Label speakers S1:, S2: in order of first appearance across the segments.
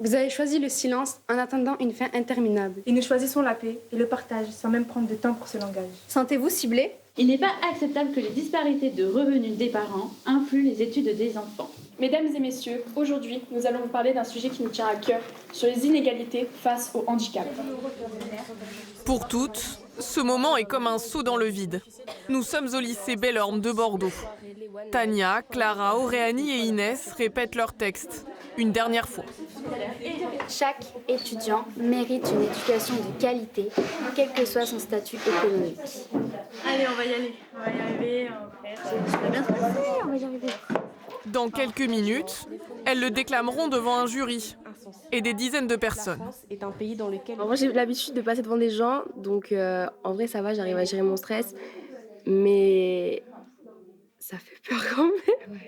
S1: Vous avez choisi le silence en attendant une fin interminable.
S2: Et nous choisissons la paix et le partage sans même prendre de temps pour ce langage.
S1: Sentez-vous ciblé?
S3: Il n'est pas acceptable que les disparités de revenus des parents influent les études des enfants.
S4: Mesdames et messieurs, aujourd'hui, nous allons vous parler d'un sujet qui nous tient à cœur, sur les inégalités face au handicap.
S5: Pour toutes, ce moment est comme un saut dans le vide. Nous sommes au lycée Bellorme de Bordeaux. Tania, Clara, Auréanie et Inès répètent leur texte, une dernière fois.
S6: Chaque étudiant mérite une éducation de qualité, quel que soit son statut économique.
S2: Allez, on va y aller. On va y arriver, ça va bien se passer, on va y arriver.
S5: Dans quelques minutes, elles le déclameront devant un jury et des dizaines de personnes.
S1: En vrai, j'ai l'habitude de passer devant des gens, donc en vrai, ça va, j'arrive à gérer mon stress. Mais ça fait peur quand même.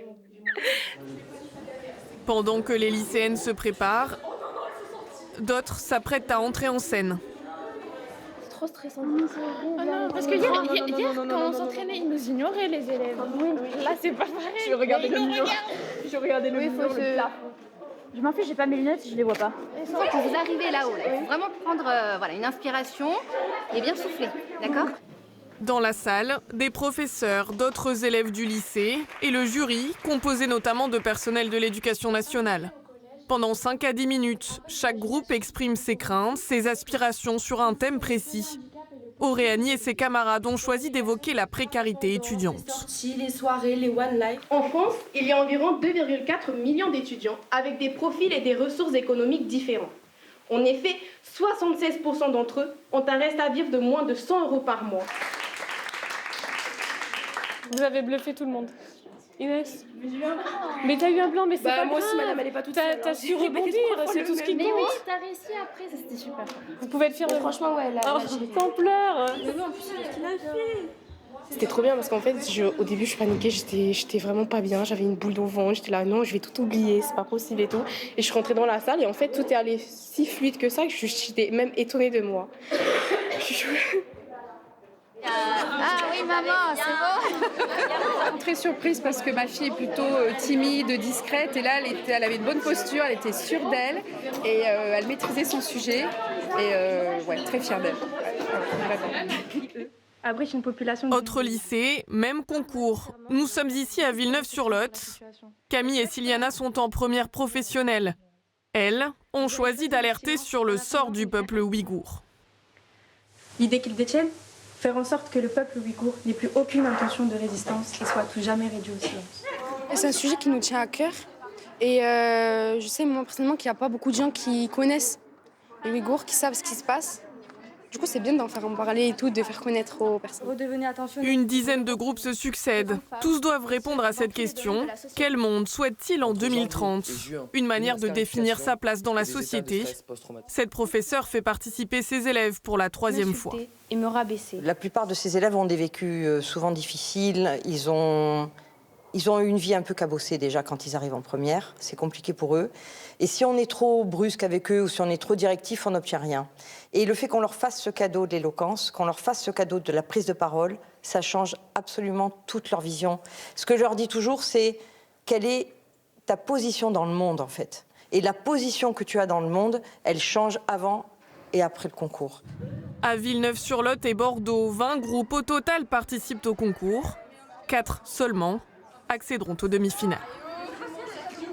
S5: Pendant que les lycéennes se préparent, d'autres s'apprêtent à entrer en scène.
S1: C'est trop stressant.
S7: Oh non, parce que hier quand on s'entraînait, ils nous ignoraient les élèves. Là, c'est pas pareil.
S2: Je regardais le mur. Je regardais le mur, le plafond.
S3: Je m'en fiche, j'ai pas mes lunettes, je les vois pas.
S6: Quand vous arrivez là-haut, il faut vraiment prendre une inspiration et bien souffler, d'accord ?
S5: Dans la salle, des professeurs, d'autres élèves du lycée et le jury, composé notamment de personnel de l'éducation nationale. Pendant 5 à 10 minutes, chaque groupe exprime ses craintes, ses aspirations sur un thème précis. Auréanie et ses camarades ont choisi d'évoquer la précarité étudiante.
S1: Les soirées, les one life. En France, il y a environ 2,4 millions d'étudiants avec des profils et des ressources économiques différents. En effet, 76% d'entre eux ont un reste à vivre de moins de 100 € par mois.
S7: Vous avez bluffé tout le monde. Inès. Mais t'as eu un blanc, mais c'est pas
S1: moi
S7: grave.
S1: aussi, madame, elle est pas toute seule.
S7: T'as su rebondir, c'est tout ce qui compte.
S6: Mais oui, t'as réussi après, ça c'était super.
S7: Vous pouvez être fiers de moi.
S1: Franchement, ouais, là,
S7: T'en pleures.
S1: C'était trop bien parce qu'en fait, au début, je paniquais, j'étais vraiment pas bien, j'avais une boule au ventre, j'étais là, non, je vais tout oublier, c'est pas possible et tout. Et je suis rentrée dans la salle et en fait, tout est allé si fluide que ça que j'étais même étonnée de moi.
S6: Ah oui, maman, c'est bon.
S8: Très surprise parce que ma fille est plutôt timide, discrète et là elle avait une bonne posture, elle était sûre d'elle et elle maîtrisait son sujet et très fière d'elle.
S2: Abrite une population...
S5: Autre lycée, même concours. Nous sommes ici à Villeneuve-sur-Lot. Camille et Siliana sont en première professionnelle. Elles ont choisi d'alerter sur le sort du peuple ouïghour.
S2: L'idée qu'ils détiennent, faire en sorte que le peuple ouïghour n'ait plus aucune intention de résistance et soit tout jamais réduit au silence.
S1: C'est un sujet qui nous tient à cœur. Et je sais, moi, personnellement, qu'il n'y a pas beaucoup de gens qui connaissent les Ouïghours, qui savent ce qui se passe. Du coup, c'est bien d'en faire en parler et tout, de faire connaître aux personnes.
S2: Redevenez attentionnés.
S5: Une dizaine de groupes se succèdent. Tous doivent répondre à cette question. Quel monde souhaite-t-il en 2030 ? Une manière de définir sa place dans la société. Cette professeure fait participer ses élèves pour la 3e fois.
S6: Et me rabaisser.
S9: La plupart de ces élèves ont des vécus souvent difficiles. Ils ont eu une vie un peu cabossée déjà quand ils arrivent en première. C'est compliqué pour eux. Et si on est trop brusque avec eux ou si on est trop directif, on n'obtient rien. Et le fait qu'on leur fasse ce cadeau de l'éloquence, qu'on leur fasse ce cadeau de la prise de parole, ça change absolument toute leur vision. Ce que je leur dis toujours, c'est quelle est ta position dans le monde, en fait. Et la position que tu as dans le monde, elle change avant et après le concours.
S5: À Villeneuve-sur-Lot et Bordeaux, 20 groupes au total participent au concours. 4 seulement accéderont aux demi-finales.